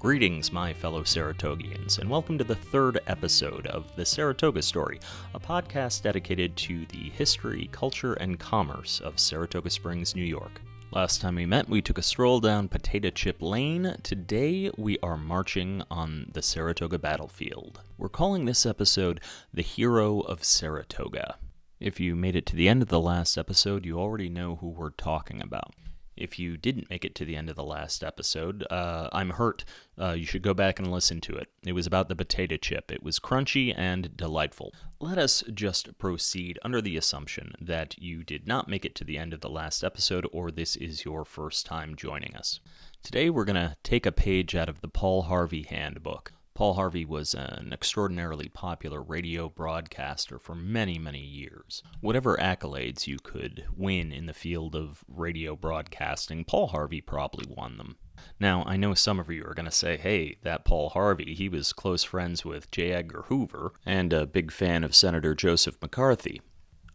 Greetings, my fellow Saratogians, and welcome to the third episode of The Saratoga Story, a podcast dedicated to the history, culture, and commerce of Saratoga Springs, New York. Last time we met, we took a stroll down Potato Chip Lane. Today, we are marching on the Saratoga battlefield. We're calling this episode The Hero of Saratoga. If you made it to the end of the last episode, you already know who we're talking about. If you didn't make it to the end of the last episode, I'm hurt. You should go back and listen to it. It was about the potato chip. It was crunchy and delightful. Let us just proceed under the assumption that you did not make it to the end of the last episode, or this is your first time joining us. Today we're going to take a page out of the Paul Harvey Handbook. Paul Harvey was an extraordinarily popular radio broadcaster for many, many years. Whatever accolades you could win in the field of radio broadcasting, Paul Harvey probably won them. Now, I know some of you are going to say, hey, that Paul Harvey, he was close friends with J. Edgar Hoover and a big fan of Senator Joseph McCarthy.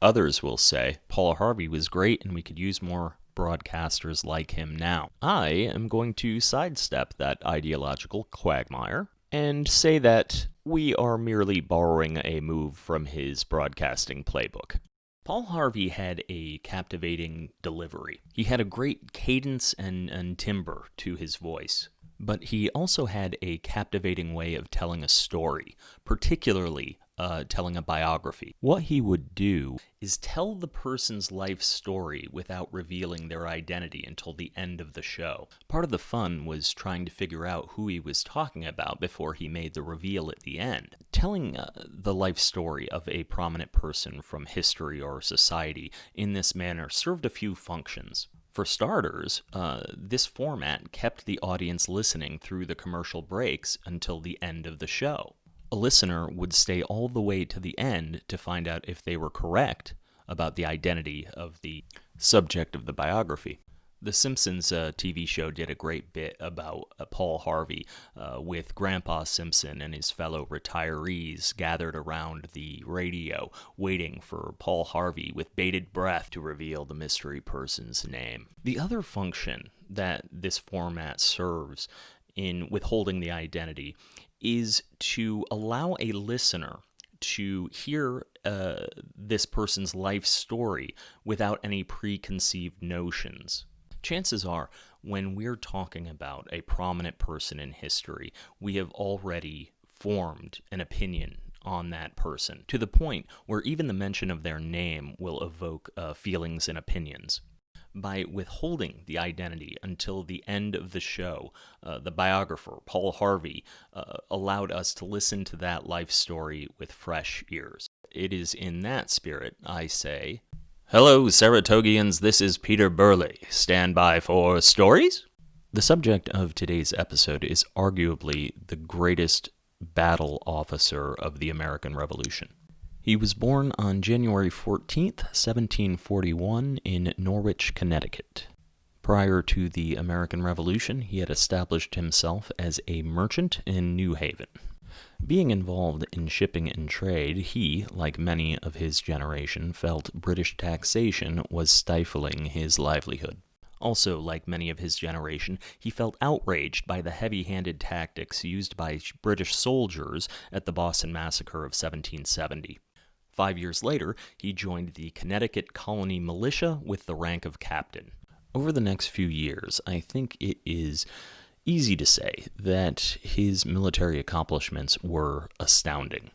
Others will say, Paul Harvey was great and we could use more broadcasters like him now. I am going to sidestep that ideological quagmire and say that we are merely borrowing a move from his broadcasting playbook. Paul Harvey had a captivating delivery. He had a great cadence and timbre to his voice, but he also had a captivating way of telling a story, particularly telling a biography. What he would do is tell the person's life story without revealing their identity until the end of the show. Part of the fun was trying to figure out who he was talking about before he made the reveal at the end. Telling the life story of a prominent person from history or society in this manner served a few functions. For starters, this format kept the audience listening through the commercial breaks until the end of the show. A listener would stay all the way to the end to find out if they were correct about the identity of the subject of the biography. The Simpsons TV show did a great bit about Paul Harvey with Grandpa Simpson and his fellow retirees gathered around the radio waiting for Paul Harvey with bated breath to reveal the mystery person's name. The other function that this format serves in withholding the identity is to allow a listener to hear this person's life story without any preconceived notions. Chances are, when we're talking about a prominent person in history, we have already formed an opinion on that person, to the point where even the mention of their name will evoke feelings and opinions. By withholding the identity until the end of the show, the biographer, Paul Harvey, allowed us to listen to that life story with fresh ears. It is in that spirit I say, hello, Saratogians, this is Peter Burley. Stand by for stories? The subject of today's episode is arguably the greatest battle officer of the American Revolution. He was born on January 14th, 1741, in Norwich, Connecticut. Prior to the American Revolution, he had established himself as a merchant in New Haven. Being involved in shipping and trade, he, like many of his generation, felt British taxation was stifling his livelihood. Also, like many of his generation, he felt outraged by the heavy-handed tactics used by British soldiers at the Boston Massacre of 1770. 5 years later, he joined the Connecticut Colony Militia with the rank of captain. Over the next few years, I think it is easy to say that his military accomplishments were astounding.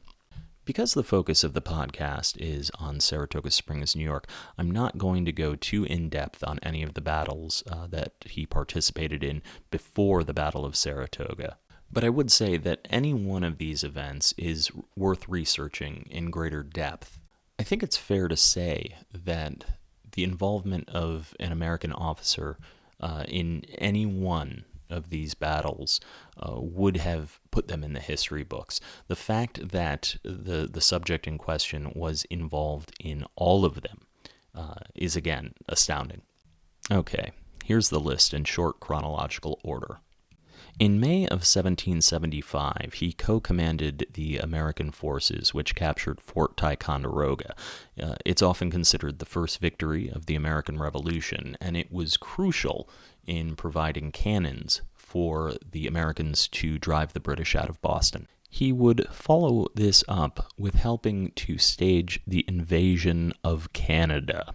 Because the focus of the podcast is on Saratoga Springs, New York, I'm not going to go too in-depth on any of the battles that he participated in before the Battle of Saratoga. But I would say that any one of these events is worth researching in greater depth. I think it's fair to say that the involvement of an American officer in any one of these battles would have put them in the history books. The fact that the subject in question was involved in all of them is again astounding. Okay, here's the list in short chronological order. In May of 1775, he co-commanded the American forces which captured Fort Ticonderoga. It's often considered the first victory of the American Revolution, and it was crucial in providing cannons for the Americans to drive the British out of Boston. He would follow this up with helping to stage the invasion of Canada.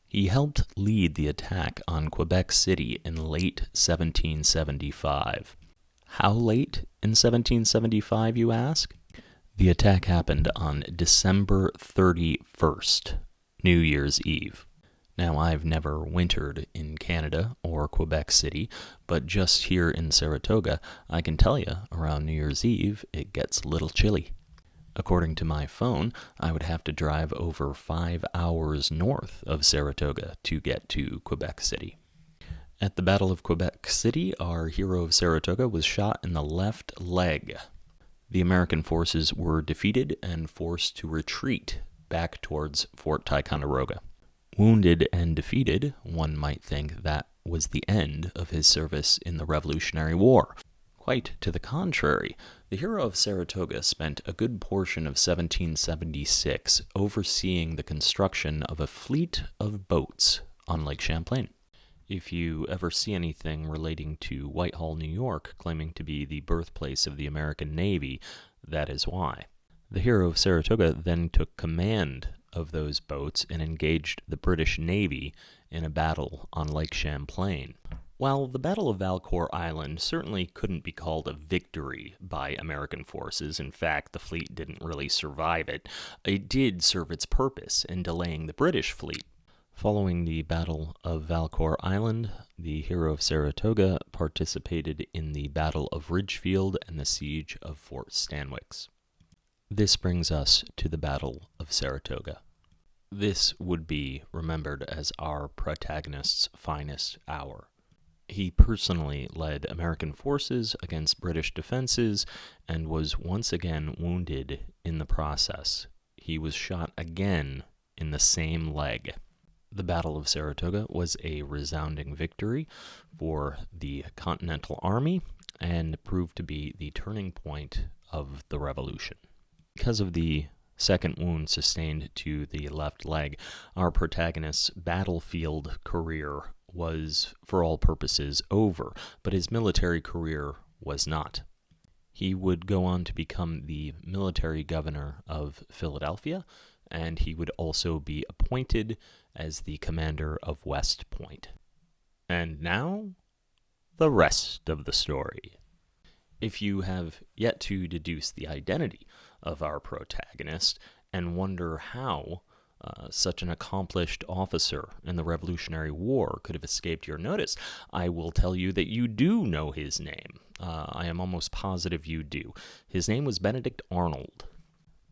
He helped lead the attack on Quebec City in late 1775. How late in 1775, you ask? The attack happened on December 31st, New Year's Eve. Now, I've never wintered in Canada or Quebec City, but just here in Saratoga, I can tell you, around New Year's Eve, it gets a little chilly. According to my phone, I would have to drive over 5 hours north of Saratoga to get to Quebec City. At the Battle of Quebec City, our hero of Saratoga was shot in the left leg. The American forces were defeated and forced to retreat back towards Fort Ticonderoga. Wounded and defeated, one might think that was the end of his service in the Revolutionary War. Quite to the contrary, the hero of Saratoga spent a good portion of 1776 overseeing the construction of a fleet of boats on Lake Champlain. If you ever see anything relating to Whitehall, New York, claiming to be the birthplace of the American Navy, that is why. The hero of Saratoga then took command of those boats and engaged the British Navy in a battle on Lake Champlain. While the Battle of Valcour Island certainly couldn't be called a victory by American forces, in fact, the fleet didn't really survive it, it did serve its purpose in delaying the British fleet. Following the Battle of Valcour Island, the hero of Saratoga participated in the Battle of Ridgefield and the siege of Fort Stanwix. This brings us to the Battle of Saratoga. This would be remembered as our protagonist's finest hour. He personally led American forces against British defenses and was once again wounded in the process. He was shot again in the same leg. The Battle of Saratoga was a resounding victory for the Continental Army and proved to be the turning point of the Revolution. Because of the second wound sustained to the left leg, our protagonist's battlefield career was, for all purposes, over, but his military career was not. He would go on to become the military governor of Philadelphia, and he would also be appointed as the commander of West Point. And now, the rest of the story. If you have yet to deduce the identity of our protagonist and wonder how such an accomplished officer in the Revolutionary War could have escaped your notice, I will tell you that you do know his name. I am almost positive you do. His name was Benedict Arnold,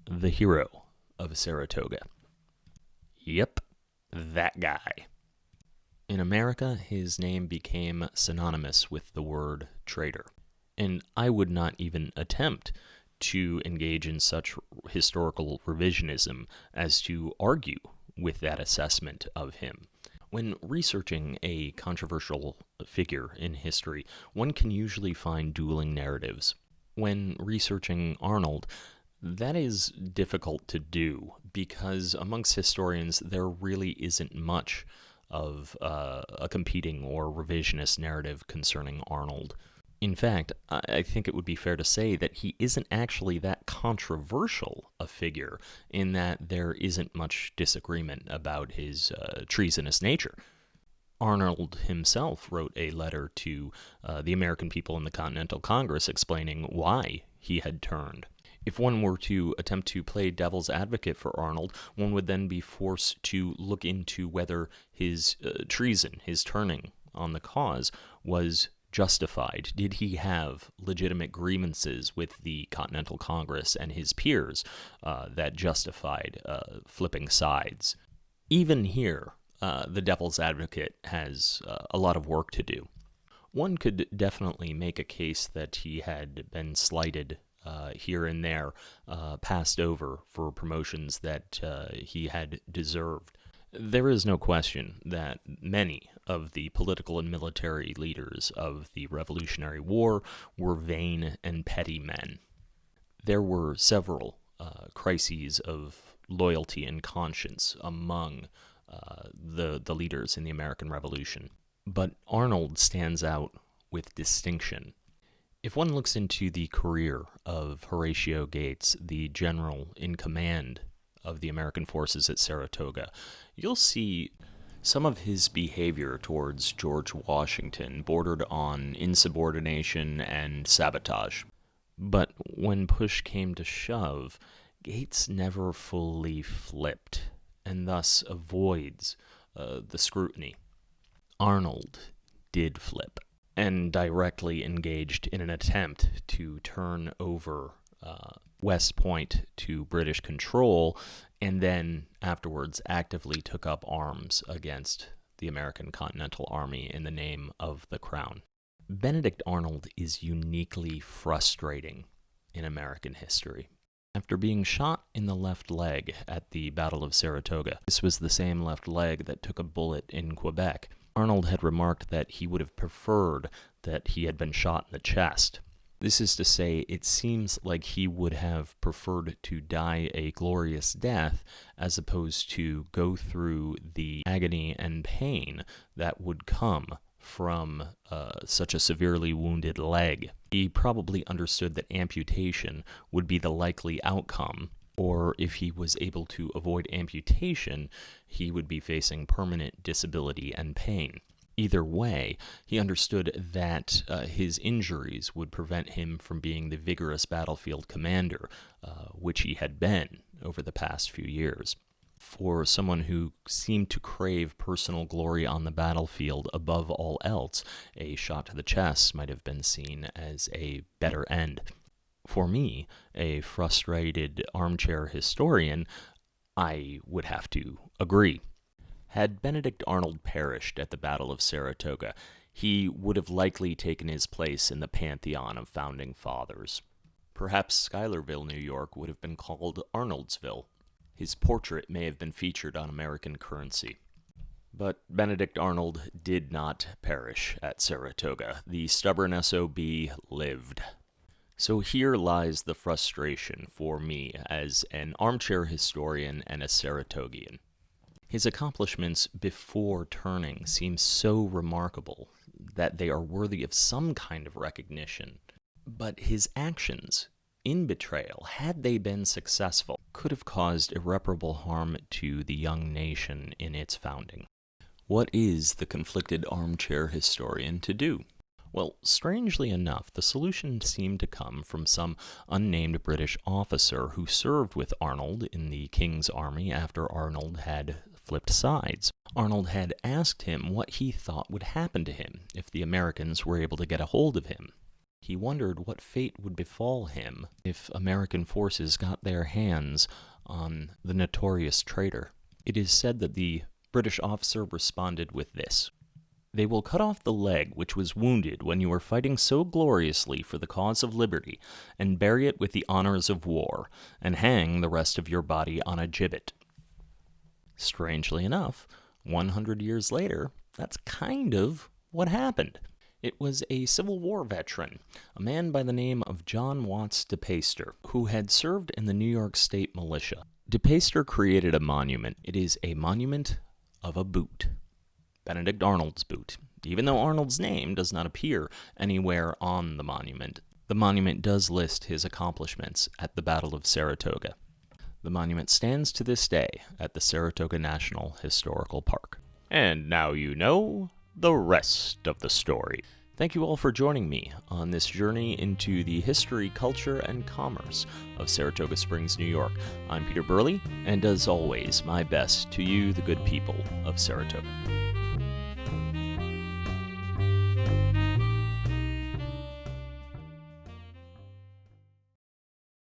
the hero of Saratoga. Yep, that guy. In America, his name became synonymous with the word traitor. And I would not even attempt to engage in such historical revisionism as to argue with that assessment of him. When researching a controversial figure in history, one can usually find dueling narratives. When researching Arnold, that is difficult to do because amongst historians there really isn't much of a competing or revisionist narrative concerning Arnold. In fact, I think it would be fair to say that he isn't actually that controversial a figure in that there isn't much disagreement about his treasonous nature. Arnold himself wrote a letter to the American people in the Continental Congress explaining why he had turned. If one were to attempt to play devil's advocate for Arnold, one would then be forced to look into whether his treason, his turning on the cause, was justified. Did he have legitimate grievances with the Continental Congress and his peers that justified flipping sides? Even here, the devil's advocate has a lot of work to do. One could definitely make a case that he had been slighted here and there, passed over for promotions that he had deserved. There is no question that many of the political and military leaders of the Revolutionary War were vain and petty men. There were several crises of loyalty and conscience among the leaders in the American Revolution. But Arnold stands out with distinction If one looks into the career of Horatio Gates, the general in command of the American forces at Saratoga, you'll see some of his behavior towards George Washington bordered on insubordination and sabotage. But when push came to shove, Gates never fully flipped, and thus avoids the scrutiny. Arnold did flip, and directly engaged in an attempt to turn over West Point to British control, and then afterwards actively took up arms against the American Continental Army in the name of the Crown. Benedict Arnold is uniquely frustrating in American history. After being shot in the left leg at the Battle of Saratoga, this was the same left leg that took a bullet in Quebec, Arnold had remarked that he would have preferred that he had been shot in the chest. This is to say, it seems like he would have preferred to die a glorious death as opposed to go through the agony and pain that would come from such a severely wounded leg. He probably understood that amputation would be the likely outcome, or if he was able to avoid amputation, he would be facing permanent disability and pain. Either way, he understood that his injuries would prevent him from being the vigorous battlefield commander, which he had been over the past few years. For someone who seemed to crave personal glory on the battlefield above all else, a shot to the chest might have been seen as a better end. For me, a frustrated armchair historian, I would have to agree. Had Benedict Arnold perished at the Battle of Saratoga, he would have likely taken his place in the pantheon of founding fathers. Perhaps Schuylerville, New York, would have been called Arnoldsville. His portrait may have been featured on American currency. But Benedict Arnold did not perish at Saratoga. The stubborn SOB lived. So here lies the frustration for me as an armchair historian and a Saratogian. His accomplishments before turning seem so remarkable that they are worthy of some kind of recognition. But his actions in betrayal, had they been successful, could have caused irreparable harm to the young nation in its founding. What is the conflicted armchair historian to do? Well, strangely enough, the solution seemed to come from some unnamed British officer who served with Arnold in the King's Army after Arnold had flipped sides. Arnold had asked him what he thought would happen to him if the Americans were able to get a hold of him. He wondered what fate would befall him if American forces got their hands on the notorious traitor. It is said that the British officer responded with this: "They will cut off the leg which was wounded when you were fighting so gloriously for the cause of liberty, and bury it with the honors of war, and hang the rest of your body on a gibbet." Strangely enough, 100 years later, that's kind of what happened. It was a Civil War veteran, a man by the name of John Watts de Peyster, who had served in the New York State Militia. De Peyster created a monument. It is a monument of a boot. Benedict Arnold's boot. Even though Arnold's name does not appear anywhere on the monument does list his accomplishments at the Battle of Saratoga. The monument stands to this day at the Saratoga National Historical Park. And now you know the rest of the story. Thank you all for joining me on this journey into the history, culture, and commerce of Saratoga Springs, New York. I'm Peter Burley, and as always, my best to you, the good people of Saratoga.